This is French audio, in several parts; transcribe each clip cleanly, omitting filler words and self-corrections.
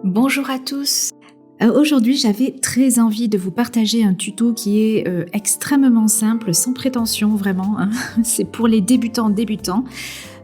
Bonjour à tous. Aujourd'hui, j'avais très envie de vous partager un tuto qui est extrêmement simple, sans prétention vraiment, hein. C'est pour les débutants.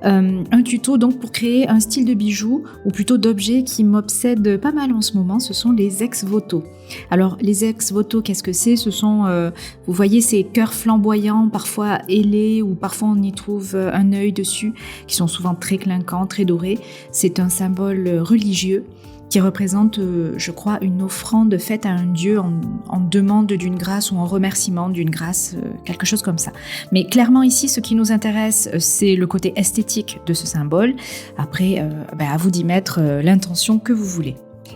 Un tuto donc pour créer un style de bijoux, ou plutôt d'objets qui m'obsède pas mal en ce moment, ce sont les ex-voto. Alors les ex-voto, qu'est-ce que c'est ? Ce sont, vous voyez ces cœurs flamboyants, parfois ailés, ou parfois on y trouve un œil dessus, qui sont souvent très clinquants, très dorés. C'est un symbole religieux qui représente, je crois, une offrande faite à un dieu en demande d'une grâce ou en remerciement d'une grâce, quelque chose comme ça. Mais clairement ici, ce qui nous intéresse, c'est le côté esthétique de ce symbole. Après, à vous d'y mettre l'intention que vous voulez.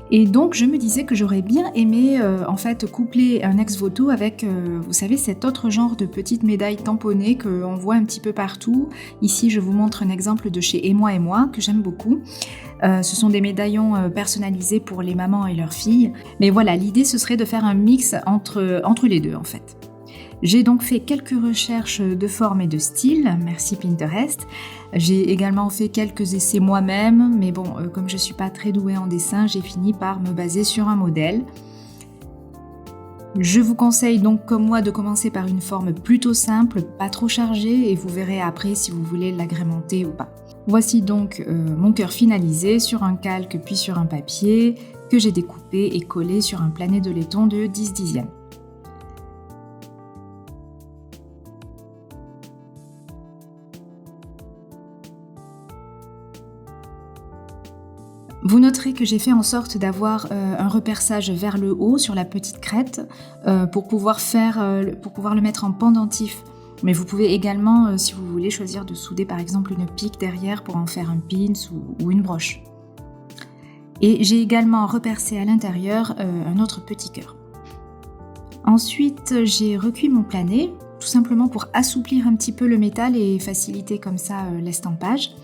Et donc, je me disais que j'aurais bien aimé, coupler un ex-voto avec, vous savez, cet autre genre de petites médailles tamponnées qu'on voit un petit peu partout. Ici, je vous montre un exemple de chez Et moi, que j'aime beaucoup. Ce sont des médaillons personnalisés pour les mamans et leurs filles. Mais voilà, l'idée, ce serait de faire un mix entre les deux, en fait. J'ai donc fait quelques recherches de forme et de style, merci Pinterest. J'ai également fait quelques essais moi-même, mais bon, comme je ne suis pas très douée en dessin, j'ai fini par me baser sur un modèle. Je vous conseille donc comme moi de commencer par une forme plutôt simple, pas trop chargée, et vous verrez après si vous voulez l'agrémenter ou pas. Voici donc mon cœur finalisé sur un calque puis sur un papier que j'ai découpé et collé sur un planet de laiton de 10 dixièmes. Vous noterez que j'ai fait en sorte d'avoir un reperçage vers le haut sur la petite crête pour pouvoir le mettre en pendentif. Mais vous pouvez également, si vous voulez, choisir de souder par exemple une pique derrière pour en faire un pins ou une broche. Et j'ai également repercé à l'intérieur un autre petit cœur. Ensuite, j'ai recuit mon planet, tout simplement pour assouplir un petit peu le métal et faciliter comme ça l'estampage.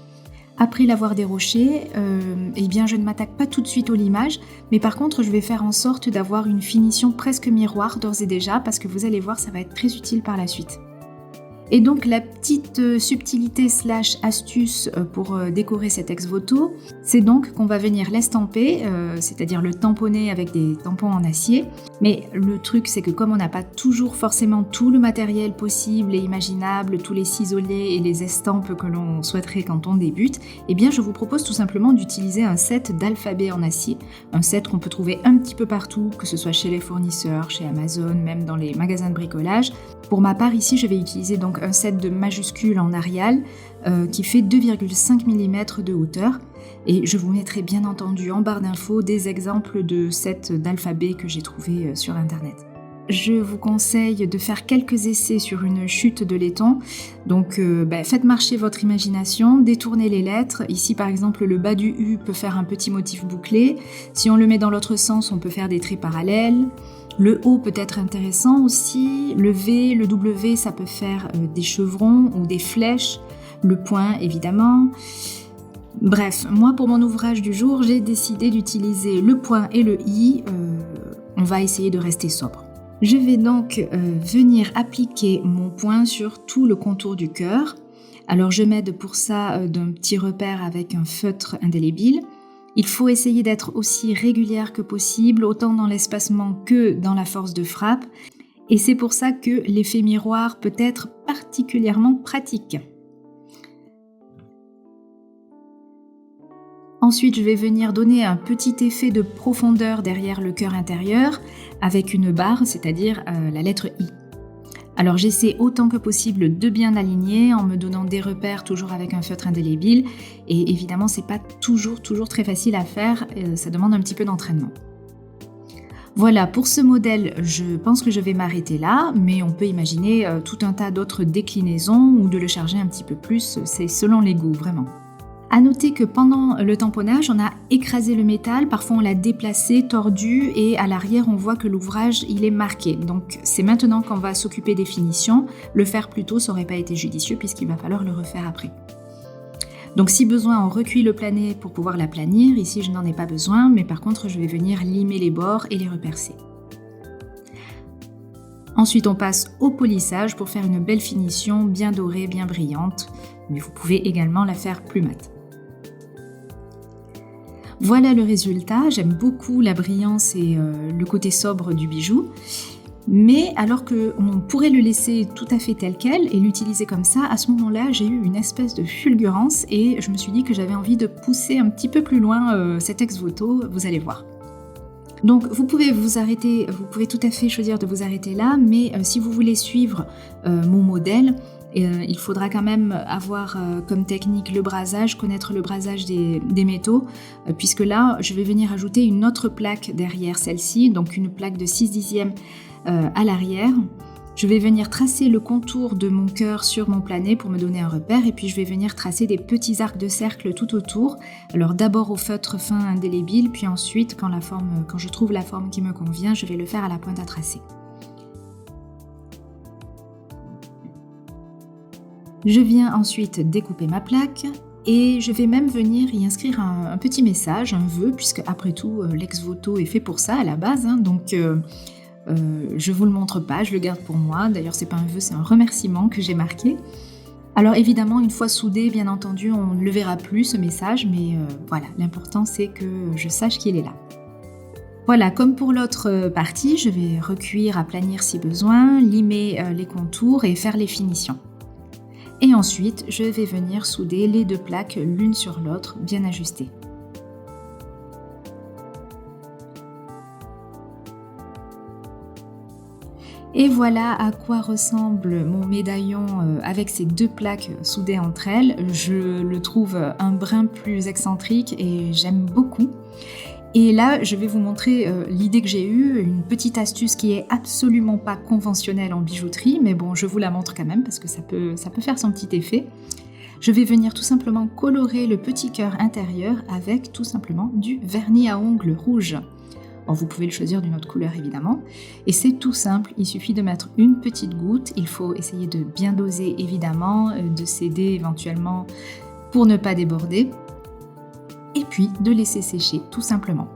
Après l'avoir déroché, je ne m'attaque pas tout de suite au limage, mais par contre je vais faire en sorte d'avoir une finition presque miroir d'ores et déjà, parce que vous allez voir, ça va être très utile par la suite. Et donc la petite subtilité / astuce pour décorer cet ex-voto, c'est donc qu'on va venir l'estamper, c'est-à-dire le tamponner avec des tampons en acier. Mais le truc, c'est que comme on n'a pas toujours forcément tout le matériel possible et imaginable, tous les ciselets et les estampes que l'on souhaiterait quand on débute, eh bien je vous propose tout simplement d'utiliser un set d'alphabet en acier, un set qu'on peut trouver un petit peu partout, que ce soit chez les fournisseurs, chez Amazon, même dans les magasins de bricolage. Pour ma part ici, je vais utiliser donc un set de majuscules en Arial qui fait 2,5 mm de hauteur. Et je vous mettrai bien entendu en barre d'infos des exemples de sets d'alphabet que j'ai trouvés sur internet. Je vous conseille de faire quelques essais sur une chute de laiton. Donc faites marcher votre imagination, détournez les lettres. Ici par exemple le bas du U peut faire un petit motif bouclé. Si on le met dans l'autre sens, on peut faire des traits parallèles. Le O peut être intéressant aussi. Le V, le W, ça peut faire des chevrons ou des flèches. Le point évidemment. Bref, moi pour mon ouvrage du jour, j'ai décidé d'utiliser le point et le I. On va essayer de rester sobre. Je vais donc venir appliquer mon point sur tout le contour du cœur. Alors je m'aide pour ça d'un petit repère avec un feutre indélébile. Il faut essayer d'être aussi régulière que possible, autant dans l'espacement que dans la force de frappe. Et c'est pour ça que l'effet miroir peut être particulièrement pratique. Ensuite, je vais venir donner un petit effet de profondeur derrière le cœur intérieur avec une barre, c'est-à-dire la lettre I. Alors j'essaie autant que possible de bien aligner en me donnant des repères toujours avec un feutre indélébile. Et évidemment, c'est pas toujours très facile à faire, ça demande un petit peu d'entraînement. Voilà, pour ce modèle, je pense que je vais m'arrêter là, mais on peut imaginer tout un tas d'autres déclinaisons ou de le charger un petit peu plus, c'est selon les goûts, vraiment. À noter que pendant le tamponnage, on a écrasé le métal, parfois on l'a déplacé, tordu, et à l'arrière on voit que l'ouvrage il est marqué. Donc c'est maintenant qu'on va s'occuper des finitions. Le faire plus tôt, ça n'aurait pas été judicieux puisqu'il va falloir le refaire après. Donc si besoin, on recuit le planet pour pouvoir l'aplanir. Ici je n'en ai pas besoin, mais par contre je vais venir limer les bords et les repercer. Ensuite on passe au polissage pour faire une belle finition bien dorée, bien brillante. Mais vous pouvez également la faire plus mate. Voilà le résultat. J'aime beaucoup la brillance et le côté sobre du bijou. Mais alors qu'on pourrait le laisser tout à fait tel quel et l'utiliser comme ça, à ce moment-là, j'ai eu une espèce de fulgurance et je me suis dit que j'avais envie de pousser un petit peu plus loin cet ex-voto, vous allez voir. Donc vous pouvez vous arrêter, vous pouvez tout à fait choisir de vous arrêter là, mais si vous voulez suivre mon modèle, il faudra quand même avoir comme technique le brasage, connaître le brasage des métaux, puisque là, je vais venir ajouter une autre plaque derrière celle-ci, donc une plaque de 6/10 à l'arrière. Je vais venir tracer le contour de mon cœur sur mon planet pour me donner un repère, et puis je vais venir tracer des petits arcs de cercle tout autour. Alors d'abord au feutre fin indélébile, puis ensuite, quand je trouve la forme qui me convient, je vais le faire à la pointe à tracer. Je viens ensuite découper ma plaque et je vais même venir y inscrire un petit message, un vœu, puisque après tout l'ex-voto est fait pour ça à la base, hein, donc je vous le montre pas, je le garde pour moi. D'ailleurs c'est pas un vœu, c'est un remerciement que j'ai marqué. Alors évidemment une fois soudé, bien entendu, on ne le verra plus ce message, mais voilà, l'important c'est que je sache qu'il est là. Voilà, comme pour l'autre partie, je vais recuire, aplanir si besoin, limer les contours et faire les finitions. Et ensuite, je vais venir souder les deux plaques l'une sur l'autre, bien ajustées. Et voilà à quoi ressemble mon médaillon avec ces deux plaques soudées entre elles. Je le trouve un brin plus excentrique et j'aime beaucoup. Et là, je vais vous montrer l'idée que j'ai eue, une petite astuce qui est absolument pas conventionnelle en bijouterie, mais bon, je vous la montre quand même parce que ça peut faire son petit effet. Je vais venir tout simplement colorer le petit cœur intérieur avec tout simplement du vernis à ongles rouge. Bon, vous pouvez le choisir d'une autre couleur évidemment. Et c'est tout simple, il suffit de mettre une petite goutte, il faut essayer de bien doser évidemment, de céder éventuellement pour ne pas déborder. Et puis de laisser sécher tout simplement.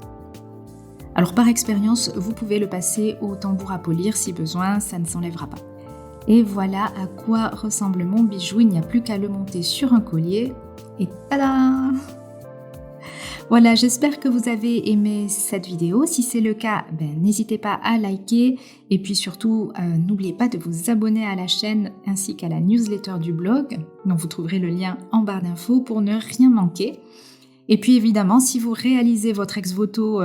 Alors par expérience, vous pouvez le passer au tambour à polir si besoin, ça ne s'enlèvera pas. Et voilà à quoi ressemble mon bijou, il n'y a plus qu'à le monter sur un collier et tada! Voilà, j'espère que vous avez aimé cette vidéo. Si c'est le cas, n'hésitez pas à liker et puis surtout, n'oubliez pas de vous abonner à la chaîne ainsi qu'à la newsletter du blog, dont vous trouverez le lien en barre d'infos pour ne rien manquer. Et puis évidemment, si vous réalisez votre ex-voto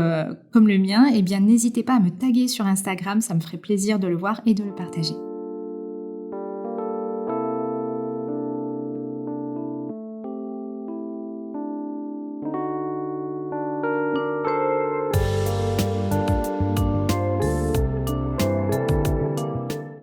comme le mien, eh bien n'hésitez pas à me taguer sur Instagram, ça me ferait plaisir de le voir et de le partager.